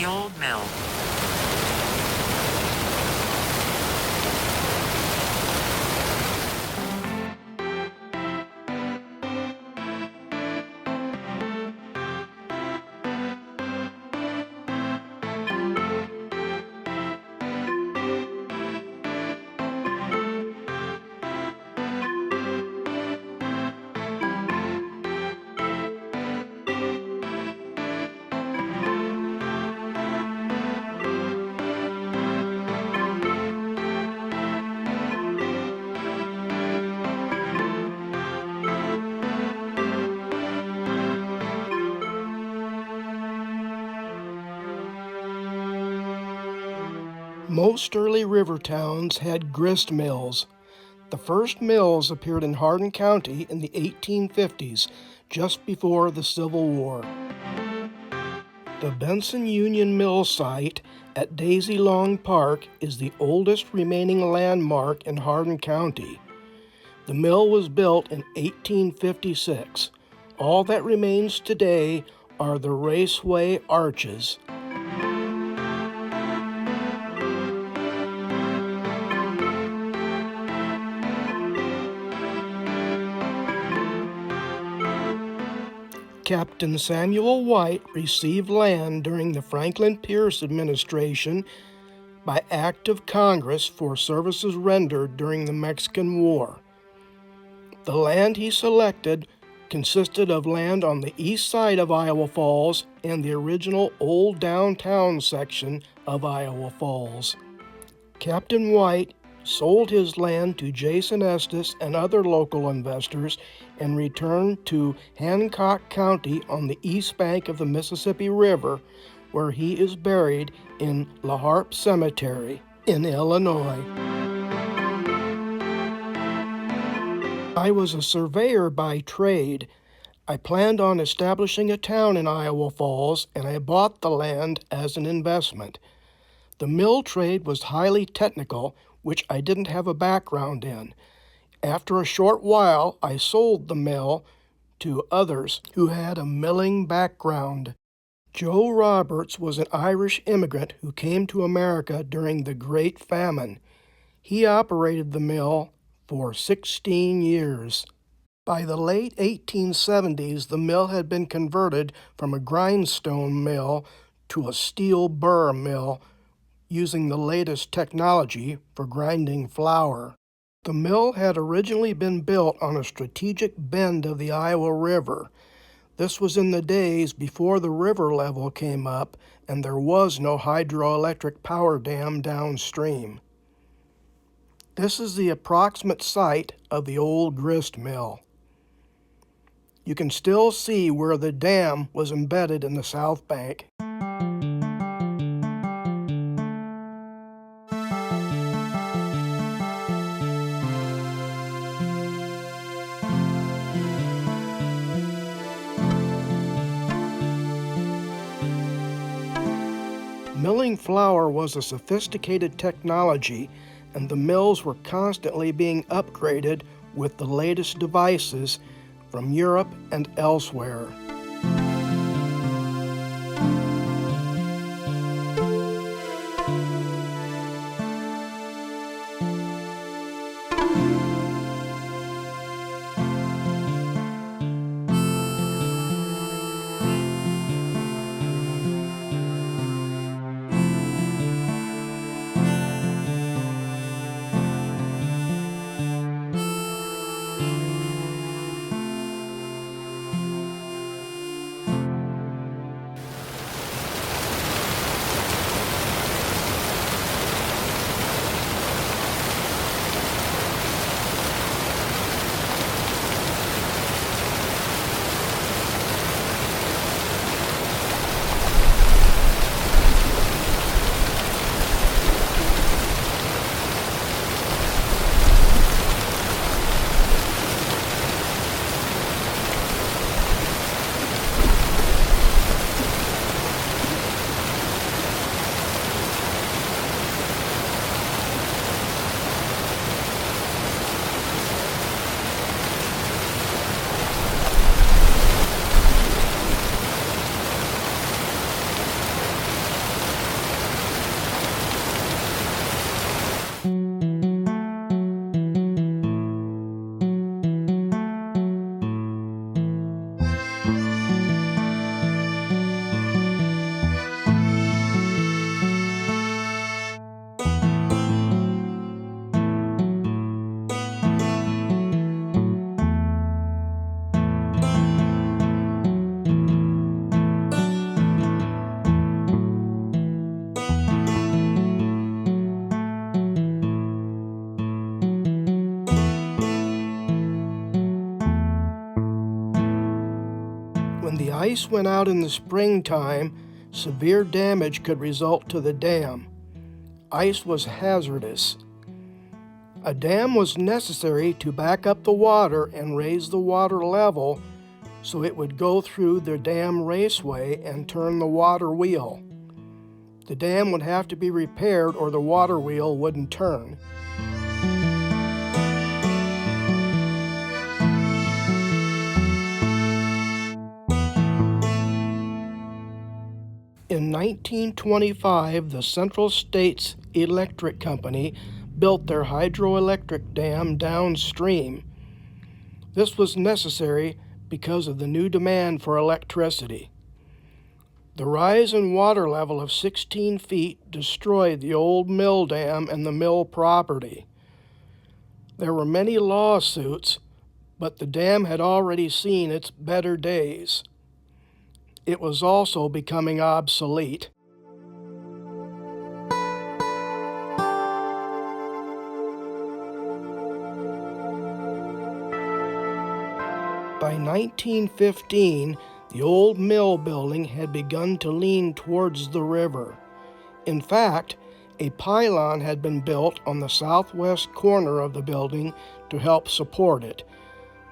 The old mill. Most early river towns had grist mills. The first mills appeared in Hardin County in the 1850s, just before the Civil War. The Benson Union Mill site at Daisy Long Park is the oldest remaining landmark in Hardin County. The mill was built in 1856. All that remains today are the raceway arches. Captain Samuel White received land during the Franklin Pierce administration by act of Congress for services rendered during the Mexican War. The land he selected consisted of land on the east side of Iowa Falls and the original old downtown section of Iowa Falls. Captain White sold his land to Jason Estes and other local investors and returned to Hancock County on the east bank of the Mississippi River, where he is buried in La Harpe Cemetery in Illinois. I was a surveyor by trade. I planned on establishing a town in Iowa Falls, and I bought the land as an investment. The mill trade was highly technical, which I didn't have a background in. After a short while, I sold the mill to others who had a milling background. Joe Roberts was an Irish immigrant who came to America during the Great Famine. He operated the mill for 16 years. By the late 1870s, the mill had been converted from a grindstone mill to a steel burr mill, using the latest technology for grinding flour. The mill had originally been built on a strategic bend of the Iowa River. This was in the days before the river level came up and there was no hydroelectric power dam downstream. This is the approximate site of the old grist mill. You can still see where the dam was embedded in the south bank. Milling flour was a sophisticated technology, and the mills were constantly being upgraded with the latest devices from Europe and elsewhere. ice went out in the springtime, severe damage could result to the dam. Ice was hazardous. A dam was necessary to back up the water and raise the water level so it would go through the dam raceway and turn the water wheel. The dam would have to be repaired or the water wheel wouldn't turn. In 1925, the Central States Electric Company built their hydroelectric dam downstream. This was necessary because of the new demand for electricity. The rise in water level of 16 feet destroyed the old mill dam and the mill property. There were many lawsuits, but the dam had already seen its better days. It was also becoming obsolete. By 1915, the old mill building had begun to lean towards the river. In fact, a pylon had been built on the southwest corner of the building to help support it.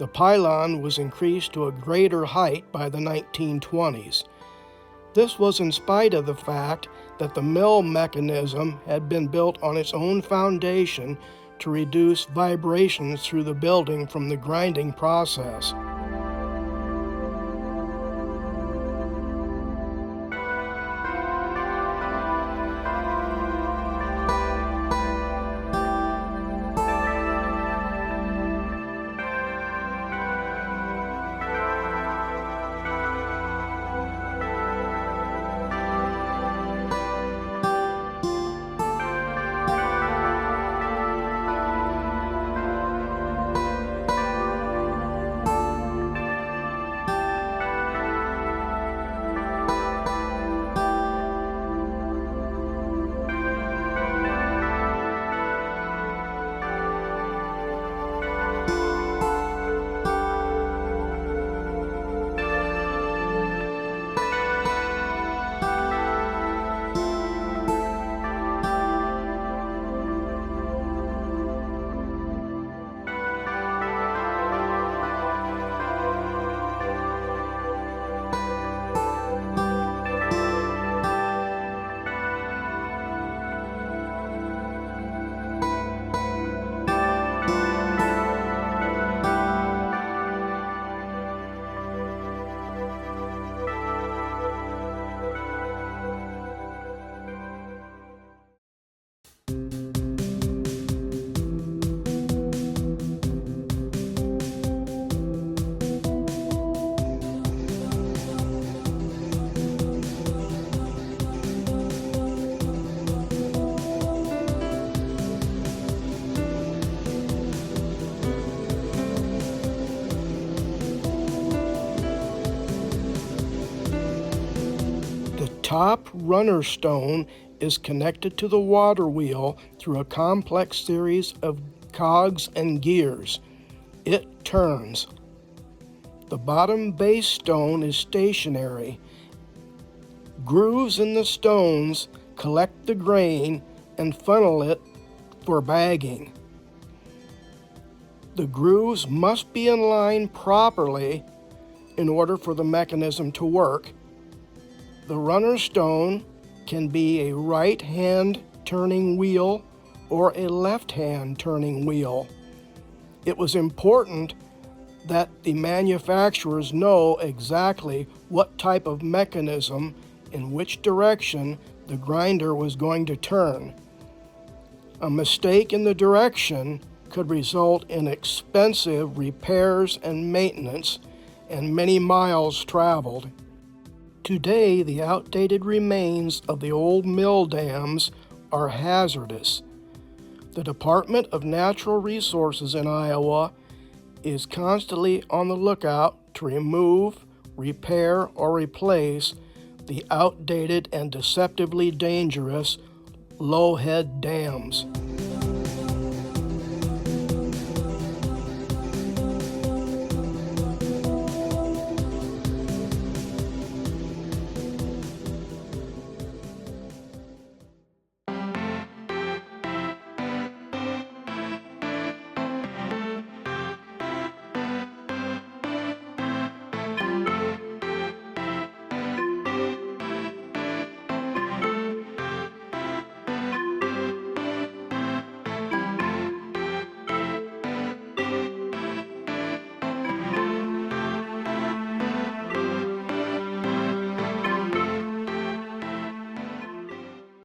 The pylon was increased to a greater height by the 1920s. This was in spite of the fact that the mill mechanism had been built on its own foundation to reduce vibrations through the building from the grinding process. Top runner stone is connected to the water wheel through a complex series of cogs and gears. It turns. The bottom base stone is stationary. Grooves in the stones collect the grain and funnel it for bagging. The grooves must be in line properly in order for the mechanism to work. The runner stone can be a right-hand turning wheel or a left-hand turning wheel. It was important that the manufacturers know exactly what type of mechanism in which direction the grinder was going to turn. A mistake in the direction could result in expensive repairs and maintenance and many miles traveled. Today, the outdated remains of the old mill dams are hazardous. The Department of Natural Resources in Iowa is constantly on the lookout to remove, repair, or replace the outdated and deceptively dangerous low-head dams.